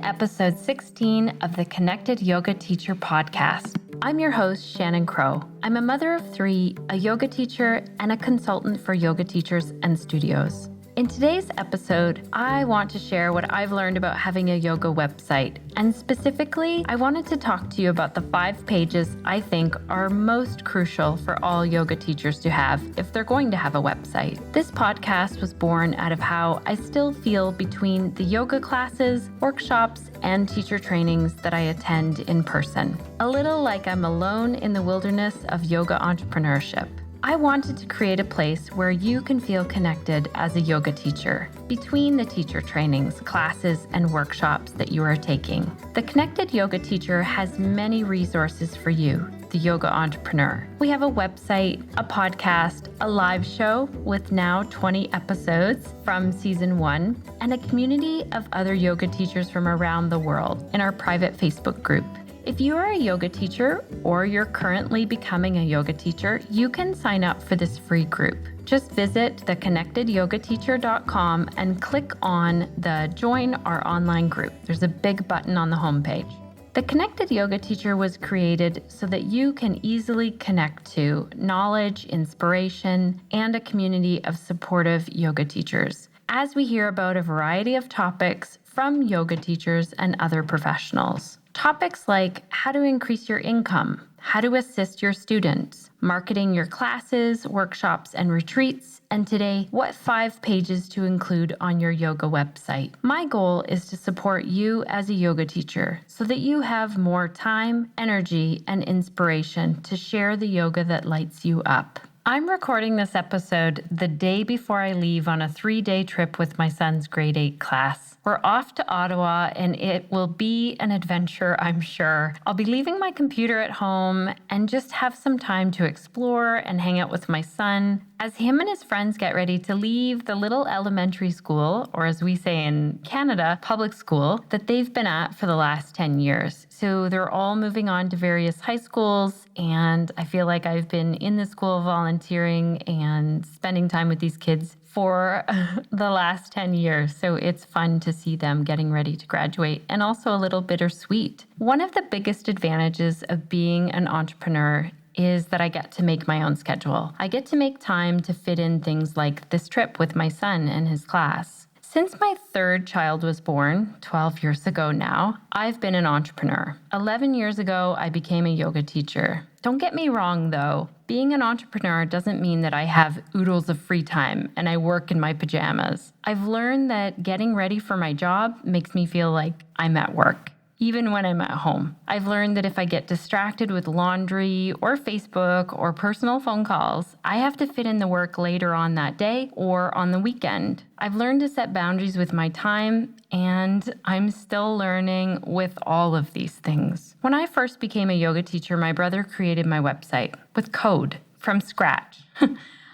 episode 16 of the Connected Yoga Teacher podcast. I'm your host, Shannon Crow. I'm a mother of 3, a yoga teacher, and a consultant for yoga teachers and studios. In today's episode, I want to share what I've learned about having a yoga website. And specifically, I wanted to talk to you about the 5 pages I think are most crucial for all yoga teachers to have if they're going to have a website. This podcast was born out of how I still feel between the yoga classes, workshops, and teacher trainings that I attend in person. A little like I'm alone in the wilderness of yoga entrepreneurship. I wanted to create a place where you can feel connected as a yoga teacher between the teacher trainings, classes, and workshops that you are taking. The Connected Yoga Teacher has many resources for you, the yoga entrepreneur. We have a website, a podcast, a live show with now 20 episodes from season 1, and a community of other yoga teachers from around the world in our private Facebook group. If you are a yoga teacher or you're currently becoming a yoga teacher, you can sign up for this free group. Just visit theconnectedyogateacher.com and click on the Join Our Online Group. There's a big button on the homepage. The Connected Yoga Teacher was created so that you can easily connect to knowledge, inspiration, and a community of supportive yoga teachers, as we hear about a variety of topics from yoga teachers and other professionals. Topics like how to increase your income, how to assist your students, marketing your classes, workshops, and retreats, and today, what 5 pages to include on your yoga website. My goal is to support you as a yoga teacher so that you have more time, energy, and inspiration to share the yoga that lights you up. I'm recording this episode the day before I leave on a 3-day trip with my son's grade 8 class. We're off to Ottawa, and it will be an adventure, I'm sure. I'll be leaving my computer at home and just have some time to explore and hang out with my son as him and his friends get ready to leave the little elementary school, or as we say in Canada, public school, that they've been at for the last 10 years. So they're all moving on to various high schools, and I feel like I've been in the school volunteering and spending time with these kids for the last 10 years. So it's fun to see them getting ready to graduate, and also a little bittersweet. One of the biggest advantages of being an entrepreneur is that I get to make my own schedule. I get to make time to fit in things like this trip with my son and his class. Since my 3rd child was born, 12 years ago now, I've been an entrepreneur. 11 years ago, I became a yoga teacher. Don't get me wrong, though. Being an entrepreneur doesn't mean that I have oodles of free time and I work in my pajamas. I've learned that getting ready for my job makes me feel like I'm at work, even when I'm at home. I've learned that if I get distracted with laundry or Facebook or personal phone calls, I have to fit in the work later on that day or on the weekend. I've learned to set boundaries with my time, and I'm still learning with all of these things. When I first became a yoga teacher, my brother created my website with code from scratch.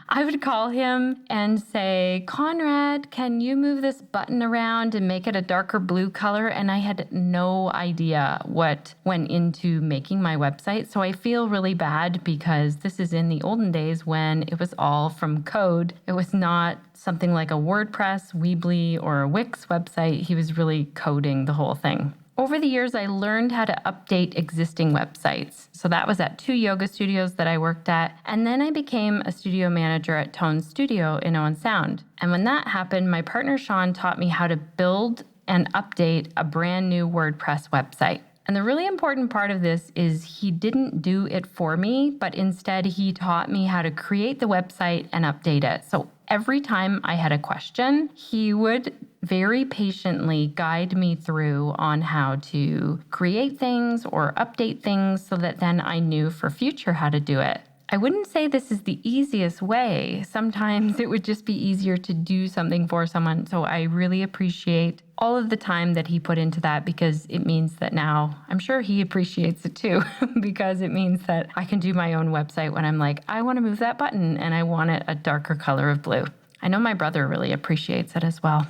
I would call him and say, Conrad, can you move this button around and make it a darker blue color? And I had no idea what went into making my website. So I feel really bad because this is in the olden days when it was all from code. It was not something like a WordPress, Weebly, or a Wix website. He was really coding the whole thing. Over the years, I learned how to update existing websites. So that was at 2 yoga studios that I worked at. And then I became a studio manager at Tone Studio in Owen Sound. And when that happened, my partner Sean taught me how to build and update a brand new WordPress website. And the really important part of this is he didn't do it for me, but instead he taught me how to create the website and update it. So every time I had a question, he would very patiently guide me through on how to create things or update things so that then I knew for future how to do it. I wouldn't say this is the easiest way. Sometimes it would just be easier to do something for someone. So I really appreciate all of the time that he put into that, because it means that now I'm sure he appreciates it too, because it means that I can do my own website when I'm like, I want to move that button and I want it a darker color of blue. I know my brother really appreciates it as well.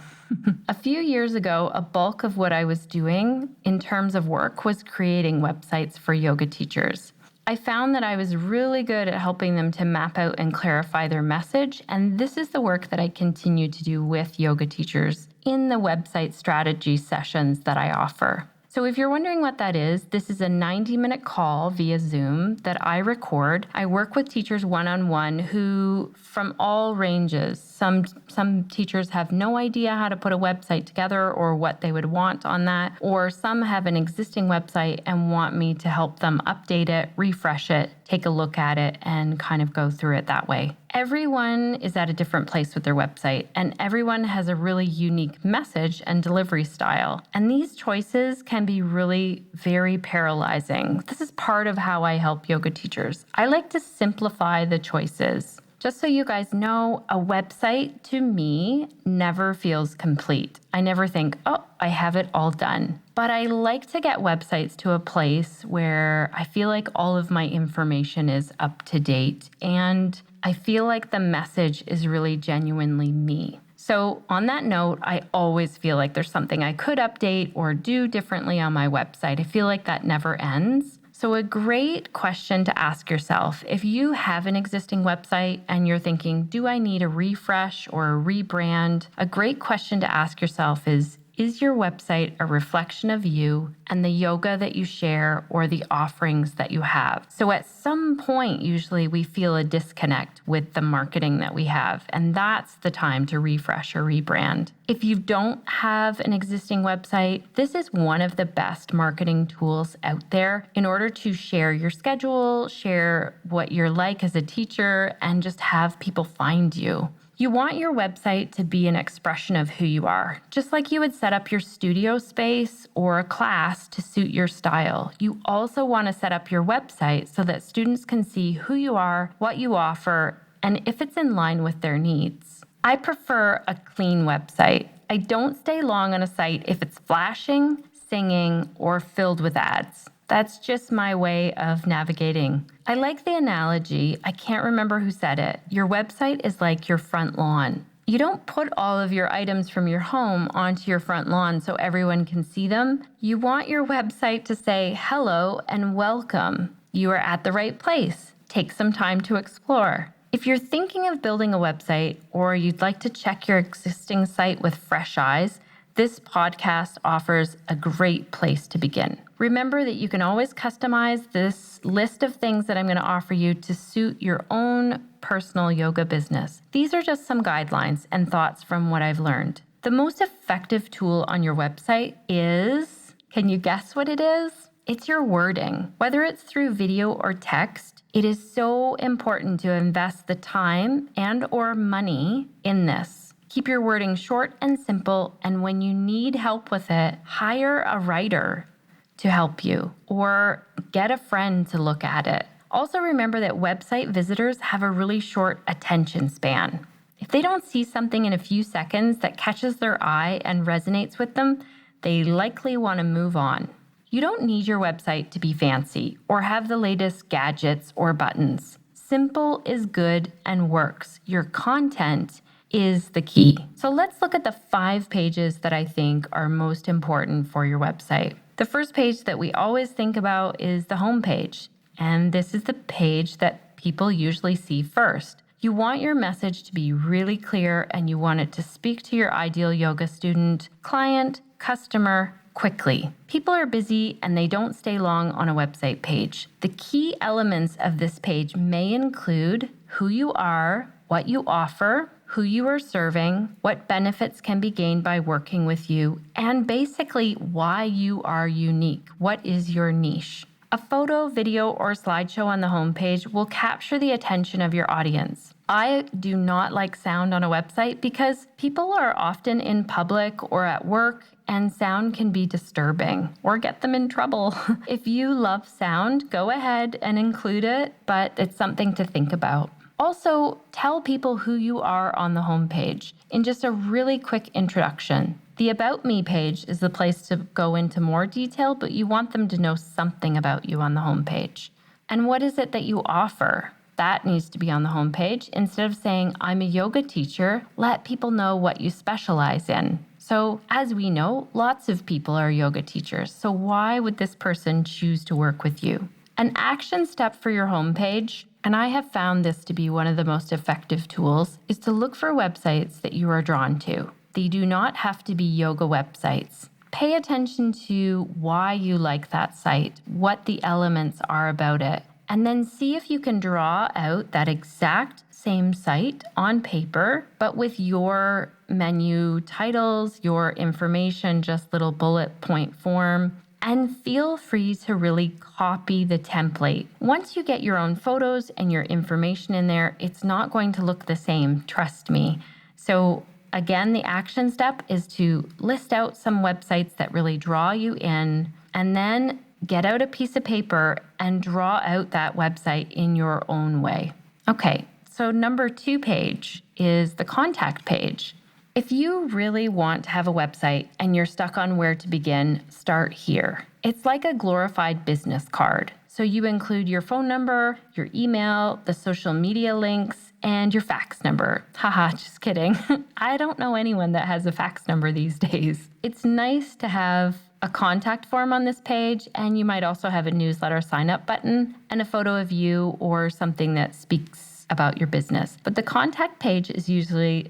A few years ago, a bulk of what I was doing in terms of work was creating websites for yoga teachers. I found that I was really good at helping them to map out and clarify their message, and this is the work that I continue to do with yoga teachers in the website strategy sessions that I offer. So if you're wondering what that is, this is a 90-minute call via Zoom that I record. I work with teachers one-on-one who from all ranges. Some teachers have no idea how to put a website together or what they would want on that, or some have an existing website and want me to help them update it, refresh it, take a look at it, and kind of go through it that way. Everyone is at a different place with their website, and everyone has a really unique message and delivery style. And these choices can be really very paralyzing. This is part of how I help yoga teachers. I like to simplify the choices. Just so you guys know, a website to me never feels complete. I never think, oh, I have it all done. But I like to get websites to a place where I feel like all of my information is up to date and I feel like the message is really genuinely me. So on that note, I always feel like there's something I could update or do differently on my website. I feel like that never ends. So a great question to ask yourself, if you have an existing website and you're thinking, do I need a refresh or a rebrand? A great question to ask yourself is your website a reflection of you and the yoga that you share or the offerings that you have? So at some point, usually we feel a disconnect with the marketing that we have, and that's the time to refresh or rebrand. If you don't have an existing website, this is one of the best marketing tools out there in order to share your schedule, share what you're like as a teacher, and just have people find you. You want your website to be an expression of who you are, just like you would set up your studio space or a class to suit your style. You also want to set up your website so that students can see who you are, what you offer, and if it's in line with their needs. I prefer a clean website. I don't stay long on a site if it's flashing, singing, or filled with ads. That's just my way of navigating. I like the analogy, I can't remember who said it. Your website is like your front lawn. You don't put all of your items from your home onto your front lawn so everyone can see them. You want your website to say hello and welcome. You are at the right place. Take some time to explore. If you're thinking of building a website or you'd like to check your existing site with fresh eyes, this podcast offers a great place to begin. Remember that you can always customize this list of things that I'm going to offer you to suit your own personal yoga business. These are just some guidelines and thoughts from what I've learned. The most effective tool on your website is, can you guess what it is? It's your wording. Whether it's through video or text, it is so important to invest the time and or money in this. Keep your wording short and simple, and when you need help with it, hire a writer to help you or get a friend to look at it. Also remember that website visitors have a really short attention span. If they don't see something in a few seconds that catches their eye and resonates with them, they likely want to move on. You don't need your website to be fancy or have the latest gadgets or buttons. Simple is good and works. Your content is the key. So let's look at the 5 pages that I think are most important for your website. The first page that we always think about is the home page. And this is the page that people usually see first. You want your message to be really clear and you want it to speak to your ideal yoga student, client, customer quickly. People are busy and they don't stay long on a website page. The key elements of this page may include who you are, what you offer, who you are serving, what benefits can be gained by working with you, and basically why you are unique. What is your niche? A photo, video, or slideshow on the homepage will capture the attention of your audience. I do not like sound on a website because people are often in public or at work, and sound can be disturbing or get them in trouble. If you love sound, go ahead and include it, but it's something to think about. Also, tell people who you are on the homepage in just a really quick introduction. The About Me page is the place to go into more detail, but you want them to know something about you on the homepage. And what is it that you offer? That needs to be on the homepage. Instead of saying, I'm a yoga teacher, let people know what you specialize in. So as we know, lots of people are yoga teachers. So why would this person choose to work with you? An action step for your homepage, and I have found this to be one of the most effective tools, is to look for websites that you are drawn to. They do not have to be yoga websites. Pay attention to why you like that site, what the elements are about it, and then see if you can draw out that exact same site on paper, but with your menu titles, your information, just little bullet point form. And feel free to really copy the template. Once you get your own photos and your information in there, it's not going to look the same, trust me. So again, the action step is to list out some websites that really draw you in, and then get out a piece of paper and draw out that website in your own way. Okay, so number 2 page is the contact page. If you really want to have a website and you're stuck on where to begin, start here. It's like a glorified business card. So you include your phone number, your email, the social media links, and your fax number. Haha, just kidding. I don't know anyone that has a fax number these days. It's nice to have a contact form on this page, and you might also have a newsletter sign up button and a photo of you or something that speaks about your business. But the contact page is usually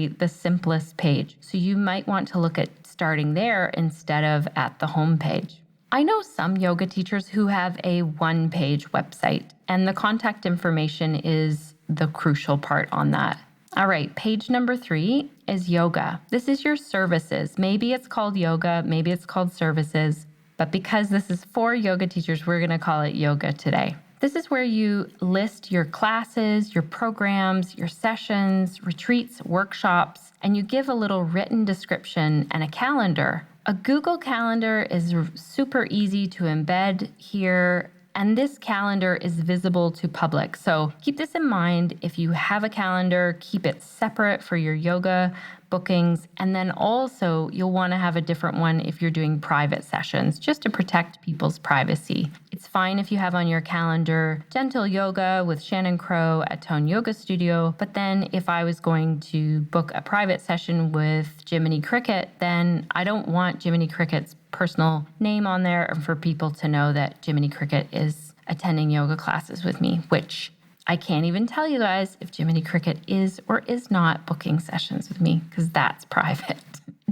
the simplest page. So you might want to look at starting there instead of at the home page. I know some yoga teachers who have a 1-page website, and the contact information is the crucial part on that. All right, page number 3 is yoga. This is your services. Maybe it's called yoga, maybe it's called services, but because this is for yoga teachers, we're going to call it yoga today. This is where you list your classes, your programs, your sessions, retreats, workshops, and you give a little written description and a calendar. A Google Calendar is super easy to embed here, and this calendar is visible to public. So keep this in mind. If you have a calendar, keep it separate for your yoga bookings. And then also you'll want to have a different one if you're doing private sessions, just to protect people's privacy. It's fine if you have on your calendar gentle yoga with Shannon at Tone Yoga Studio. But then if I was going to book a private session with Jiminy Cricket, then I don't want Jiminy Cricket's personal name on there and for people to know that Jiminy Cricket is attending yoga classes with me, which I can't even tell you guys if Jiminy Cricket is or is not booking sessions with me, because that's private.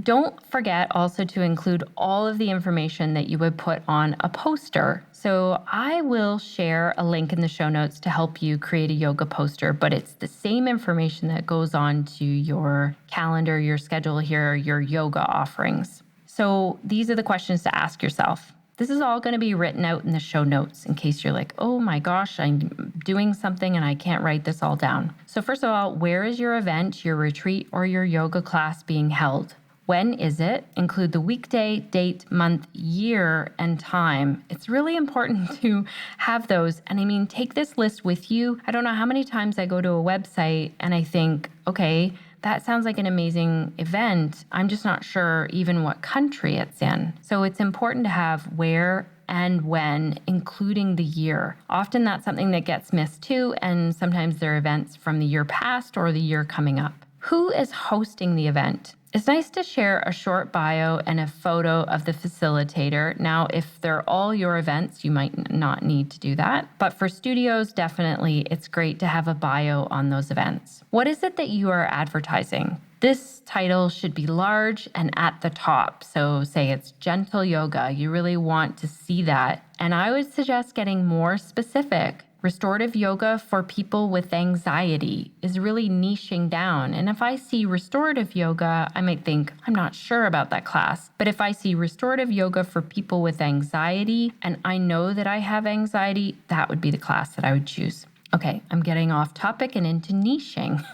Don't forget also to include all of the information that you would put on a poster. So I will share a link in the show notes to help you create a yoga poster, but it's the same information that goes on to your calendar, your schedule here, your yoga offerings. So these are the questions to ask yourself. This is all going to be written out in the show notes in case you're like, oh my gosh, I'm doing something and I can't write this all down. So first of all, where is your event, your retreat, or your yoga class being held? When is it? Include the weekday, date, month, year, and time. It's really important to have those. And I mean, take this list with you. I don't know how many times I go to a website and I think, okay, that sounds like an amazing event. I'm just not sure even what country it's in. So it's important to have where and when, including the year. Often that's something that gets missed too, and sometimes they're events from the year past or the year coming up. Who is hosting the event? It's nice to share a short bio and a photo of the facilitator. Now, if they're all your events, you might not need to do that. But for studios, definitely, it's great to have a bio on those events. What is it that you are advertising? This title should be large and at the top. So say it's gentle yoga. You really want to see that. And I would suggest getting more specific. Restorative yoga for people with anxiety is really niching down. And if I see restorative yoga, I might think, I'm not sure about that class. But if I see restorative yoga for people with anxiety, and I know that I have anxiety, that would be the class that I would choose. Okay, I'm getting off topic and into niching,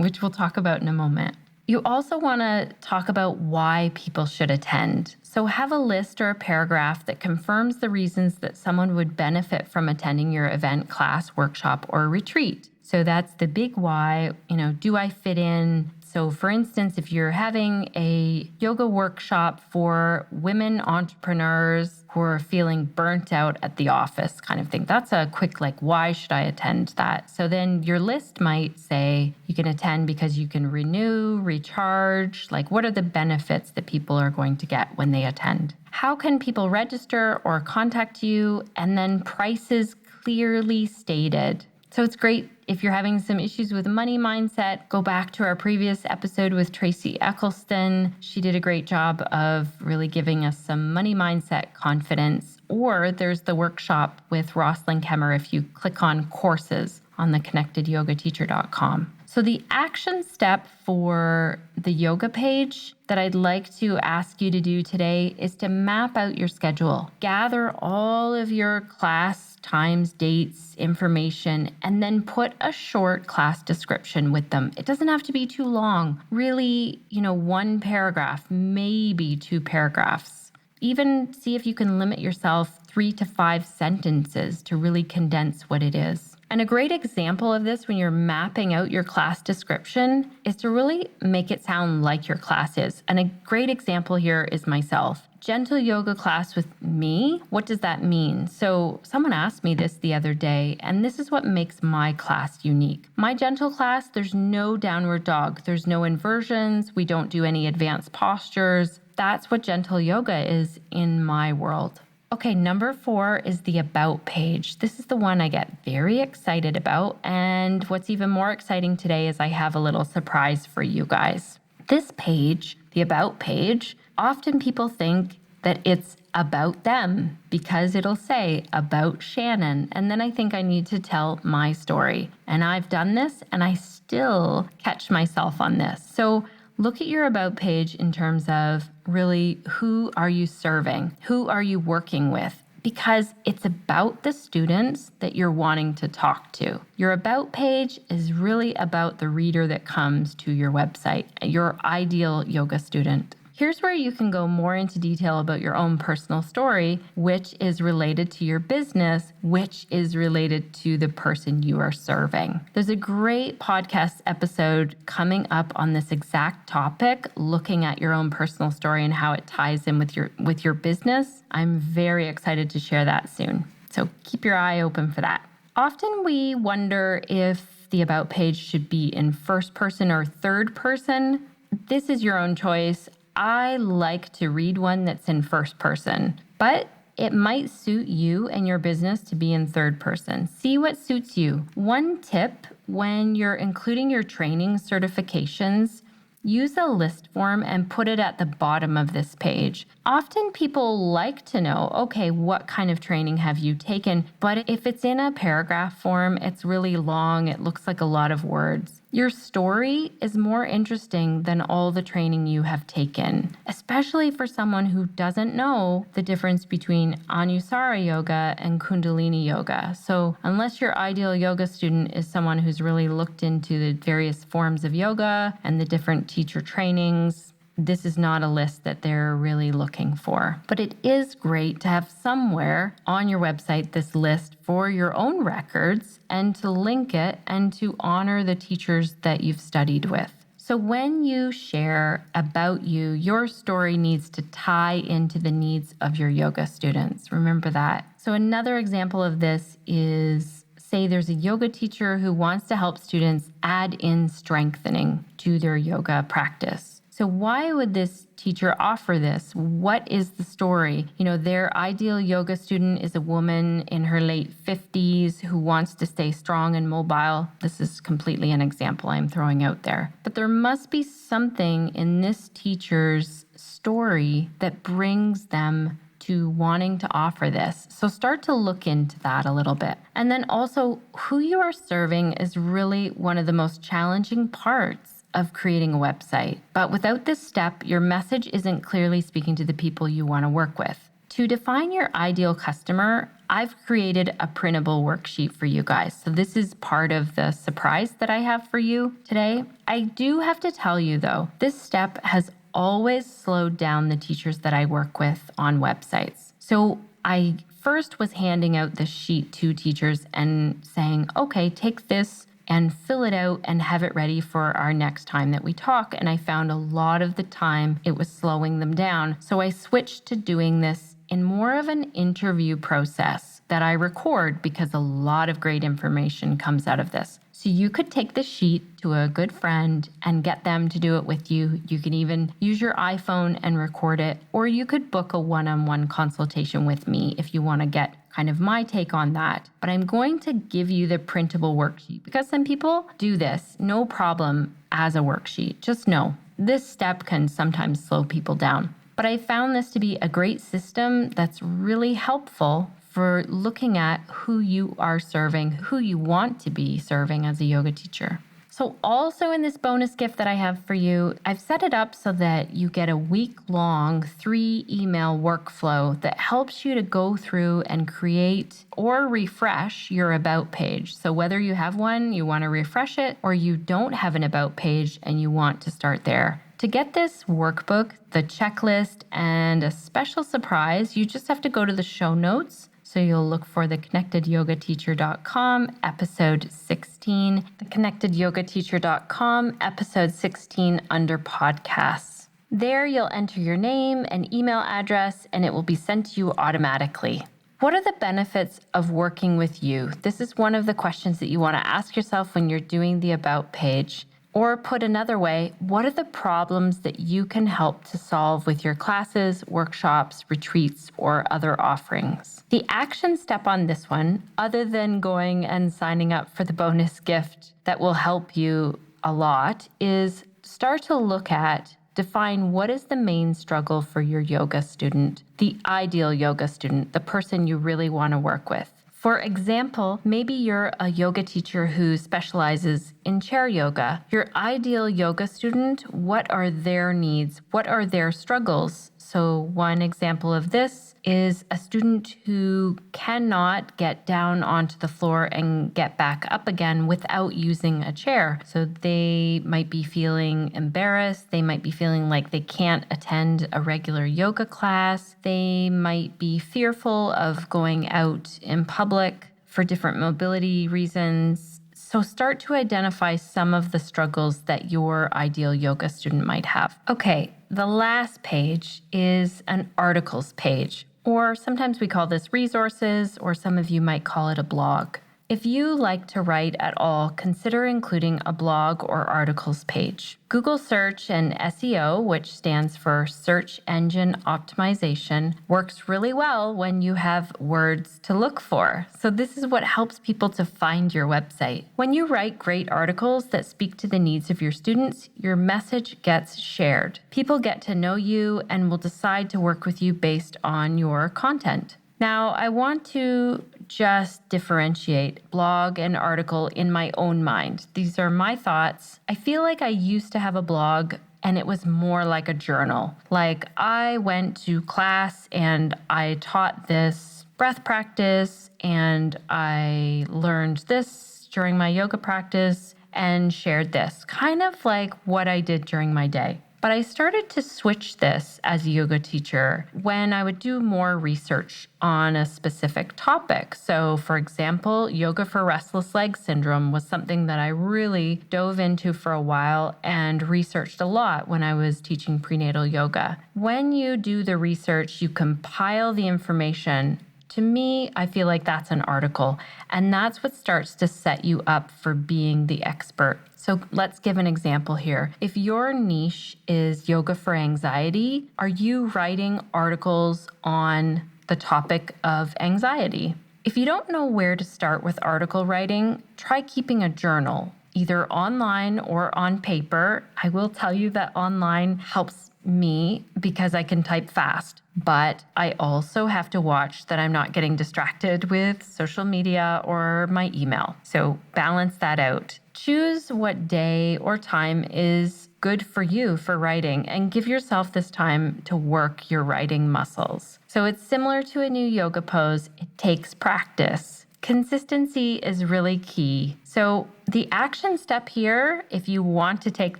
which we'll talk about in a moment. You also want to talk about why people should attend. So have a list or a paragraph that confirms the reasons that someone would benefit from attending your event, class, workshop, or retreat. So that's the big why. Do I fit in? So for instance, if you're having a yoga workshop for women entrepreneurs who are feeling burnt out at the office kind of thing, that's a quick, why should I attend that? So then your list might say you can attend because you can renew, recharge, what are the benefits that people are going to get when they attend? How can people register or contact you? And then prices clearly stated. So it's great if you're having some issues with money mindset. Go back to our previous episode with Tracy Eccleston. She did a great job of really giving us some money mindset confidence. Or there's the workshop with Rosalind Kemmer if you click on courses on the connectedyogateacher.com. So the action step for the yoga page that I'd like to ask you to do today is to map out your schedule. Gather all of your class times, dates, information, and then put a short class description with them. It doesn't have to be too long. Really, one paragraph, maybe 2 paragraphs. Even see if you can limit yourself 3 to 5 sentences to really condense what it is. And a great example of this when you're mapping out your class description is to really make it sound like your class is. And a great example here is myself. Gentle yoga class with me, what does that mean? So someone asked me this the other day, and this is what makes my class unique. My gentle class, there's no downward dog. There's no inversions. We don't do any advanced postures. That's what gentle yoga is in my world. Okay, number 4 is the About page. This is the one I get very excited about. And what's even more exciting today is I have a little surprise for you guys. This page, the About page, often people think that it's about them because it'll say about Shannon. And then I think I need to tell my story. And I've done this and I still catch myself on this. So look at your About page in terms of really who are you serving? Who are you working with? Because it's about the students that you're wanting to talk to. Your About page is really about the reader that comes to your website, your ideal yoga student. Here's where you can go more into detail about your own personal story, which is related to your business, which is related to the person you are serving. There's a great podcast episode coming up on this exact topic, looking at your own personal story and how it ties in with your business. I'm very excited to share that soon. So keep your eye open for that. Often we wonder if the About page should be in first person or third person. This is your own choice. I like to read one that's in first person, but it might suit you and your business to be in third person. See what suits you. One tip when you're including your training certifications, use a list form and put it at the bottom of this page. Often people like to know, okay, what kind of training have you taken? But if it's in a paragraph form, it's really long. It looks like a lot of words. Your story is more interesting than all the training you have taken, especially for someone who doesn't know the difference between Anusara yoga and Kundalini yoga. So unless your ideal yoga student is someone who's really looked into the various forms of yoga and the different teacher trainings, this is not a list that they're really looking for. But it is great to have somewhere on your website this list for your own records and to link it and to honor the teachers that you've studied with. So when you share about you, your story needs to tie into the needs of your yoga students. Remember that. So another example of this is, say there's a yoga teacher who wants to help students add in strengthening to their yoga practice. So why would this teacher offer this? What is the story? Their ideal yoga student is a woman in her late 50s who wants to stay strong and mobile. This is completely an example I'm throwing out there. But there must be something in this teacher's story that brings them to wanting to offer this. So start to look into that a little bit. And then also, who you are serving is really one of the most challenging parts of creating a website. But without this step, your message isn't clearly speaking to the people you want to work with. To define your ideal customer, I've created a printable worksheet for you guys. So this is part of the surprise that I have for you today. I do have to tell you though, this step has always slowed down the teachers that I work with on websites. So I first was handing out this sheet to teachers and saying, okay, take this and fill it out and have it ready for our next time that we talk. And I found a lot of the time it was slowing them down. So I switched to doing this in more of an interview process that I record because a lot of great information comes out of this. So you could take the sheet to a good friend and get them to do it with you. You can even use your iPhone and record it, or you could book a one-on-one consultation with me if you want to get kind of my take on that. But I'm going to give you the printable worksheet because some people do this, no problem, as a worksheet. Just know this step can sometimes slow people down. But I found this to be a great system that's really helpful for looking at who you are serving, who you want to be serving as a yoga teacher. So also in this bonus gift that I have for you, I've set it up so that you get a week-long 3-email workflow that helps you to go through and create or refresh your About page. So whether you have one, you want to refresh it, or you don't have an About page and you want to start there. To get this workbook, the checklist, and a special surprise, you just have to go to the show notes. So you'll look for the connectedyogateacher.com episode 16, the connectedyogateacher.com episode 16 under podcasts. There you'll enter your name and email address and it will be sent to you automatically. What are the benefits of working with you? This is one of the questions that you want to ask yourself when you're doing the About page. Or put another way, what are the problems that you can help to solve with your classes, workshops, retreats, or other offerings? The action step on this one, other than going and signing up for the bonus gift that will help you a lot, is start to look at, define what is the main struggle for your yoga student, the ideal yoga student, the person you really want to work with. For example, maybe you're a yoga teacher who specializes in chair yoga. Your ideal yoga student, what are their needs? What are their struggles? So one example of this is a student who cannot get down onto the floor and get back up again without using a chair. So they might be feeling embarrassed. They might be feeling like they can't attend a regular yoga class. They might be fearful of going out in public for different mobility reasons. So start to identify some of the struggles that your ideal yoga student might have. Okay, the last page is an articles page, or sometimes we call this resources, or some of you might call it a blog. If you like to write at all, consider including a blog or articles page. Google search and SEO, which stands for search engine optimization, works really well when you have words to look for. So this is what helps people to find your website. When you write great articles that speak to the needs of your students, your message gets shared. People get to know you and will decide to work with you based on your content. Now, I want to just differentiate blog and article in my own mind. These are my thoughts. I feel like I used to have a blog and it was more like a journal. Like I went to class and I taught this breath practice and I learned this during my yoga practice and shared this, kind of like what I did during my day. But I started to switch this as a yoga teacher when I would do more research on a specific topic. So for example, yoga for restless leg syndrome was something that I really dove into for a while and researched a lot when I was teaching prenatal yoga. When you do the research, you compile the information. To me, I feel like that's an article, and that's what starts to set you up for being the expert. So let's give an example here. If your niche is yoga for anxiety, are you writing articles on the topic of anxiety? If you don't know where to start with article writing, try keeping a journal, either online or on paper. I will tell you that online helps me because I can type fast, but I also have to watch that I'm not getting distracted with social media or my email. So balance that out. Choose what day or time is good for you for writing and give yourself this time to work your writing muscles. So it's similar to a new yoga pose. It takes practice. Consistency is really key. So the action step here, if you want to take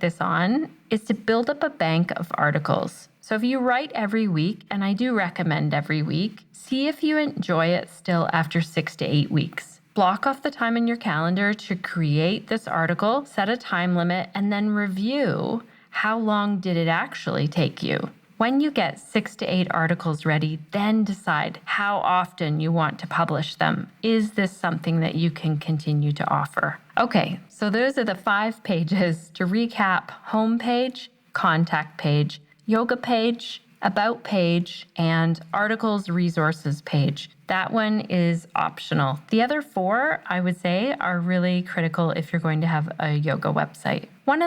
this on, is to build up a bank of articles. So if you write every week, and I do recommend every week, see if you enjoy it still after 6 to 8 weeks. Block off the time in your calendar to create this article, set a time limit, and then review how long did it actually take you. When you get 6 to 8 articles ready, then decide how often you want to publish them. Is this something that you can continue to offer? Okay, so those are the 5 pages. To recap: homepage, contact page, yoga page, about page, and articles resources page. That one is optional. The other 4, I would say, are really critical if you're going to have a yoga website. One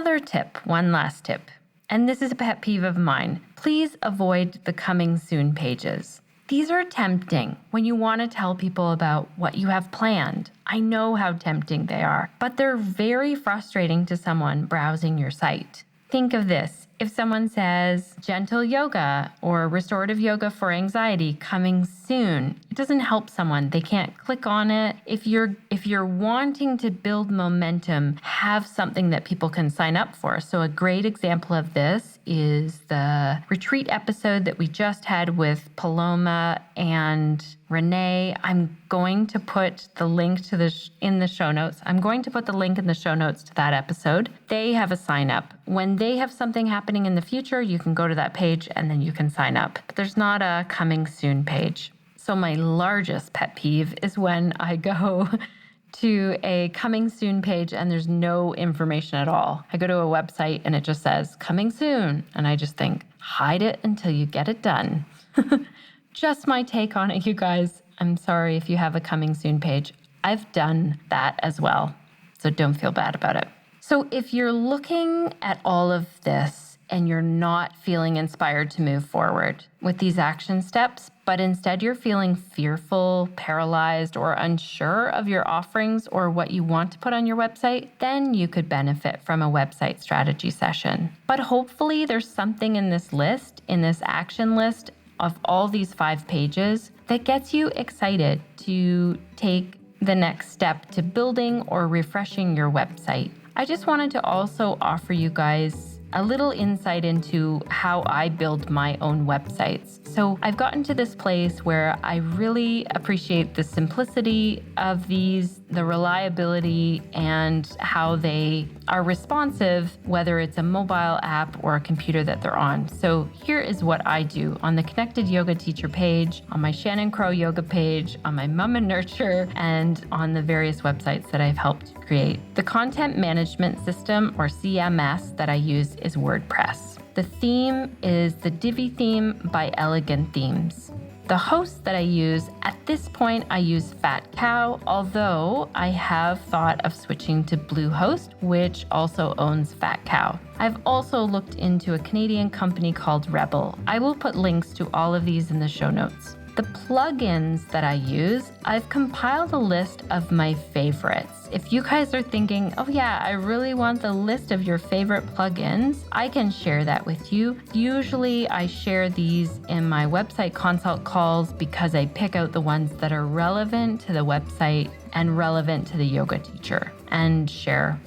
last tip, and this is a pet peeve of mine. Please avoid the coming soon pages. These are tempting when you want to tell people about what you have planned. I know how tempting they are, but they're very frustrating to someone browsing your site. Think of this. If someone says gentle yoga or restorative yoga for anxiety coming soon, it doesn't help someone. They can't click on it. If you're wanting to build momentum, have something that people can sign up for. So a great example of this is the retreat episode that we just had with Paloma and Renee. I'm going to put the link to in the show notes. I'm going to put the link in the show notes to that episode. They have a sign up. When they have something happening in the future, you can go to that page and then you can sign up. But there's not a coming soon page. So my largest pet peeve is when I go to a coming soon page and there's no information at all. I go to a website and it just says coming soon. And I just think, hide it until you get it done. Just my take on it, you guys. I'm sorry if you have a coming soon page. I've done that as well, so don't feel bad about it. So if you're looking at all of this and you're not feeling inspired to move forward with these action steps, but instead you're feeling fearful, paralyzed, or unsure of your offerings or what you want to put on your website, then you could benefit from a website strategy session. But hopefully there's something in this list, in this action list of all these 5 pages, that gets you excited to take the next step to building or refreshing your website. I just wanted to also offer you guys a little insight into how I build my own websites. So I've gotten to this place where I really appreciate the simplicity of these, the reliability, and how they are responsive, whether it's a mobile app or a computer that they're on. So here is what I do on the Connected Yoga Teacher page, on my Shannon Crow Yoga page, on my Mum and Nurture, and on the various websites that I've helped create. The content management system, or CMS, that I use is WordPress. The theme is the Divi theme by Elegant Themes. The host that I use, at this point, I use Fat Cow, although I have thought of switching to Bluehost, which also owns Fat Cow. I've also looked into a Canadian company called Rebel. I will put links to all of these in the show notes. The plugins that I use, I've compiled a list of my favorites. If you guys are thinking, oh yeah, I really want the list of your favorite plugins, I can share that with you. Usually I share these in my website consult calls because I pick out the ones that are relevant to the website and relevant to the yoga teacher and share,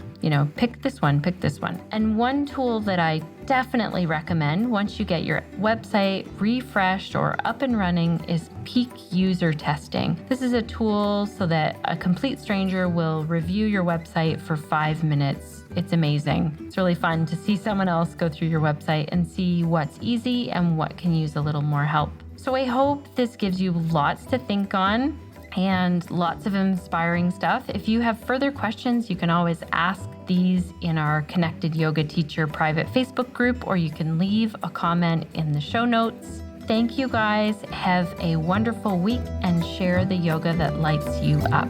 pick this one. And one tool that I definitely recommend once you get your website refreshed or up and running is peak user testing. This is a tool so that a complete stranger will review your website for 5 minutes. It's amazing. It's really fun to see someone else go through your website and see what's easy and what can use a little more help. So I hope this gives you lots to think on and lots of inspiring stuff. If you have further questions, you can always ask these in our Connected Yoga Teacher private Facebook group, or you can leave a comment in the show notes. Thank you guys. Have a wonderful week and share the yoga that lights you up.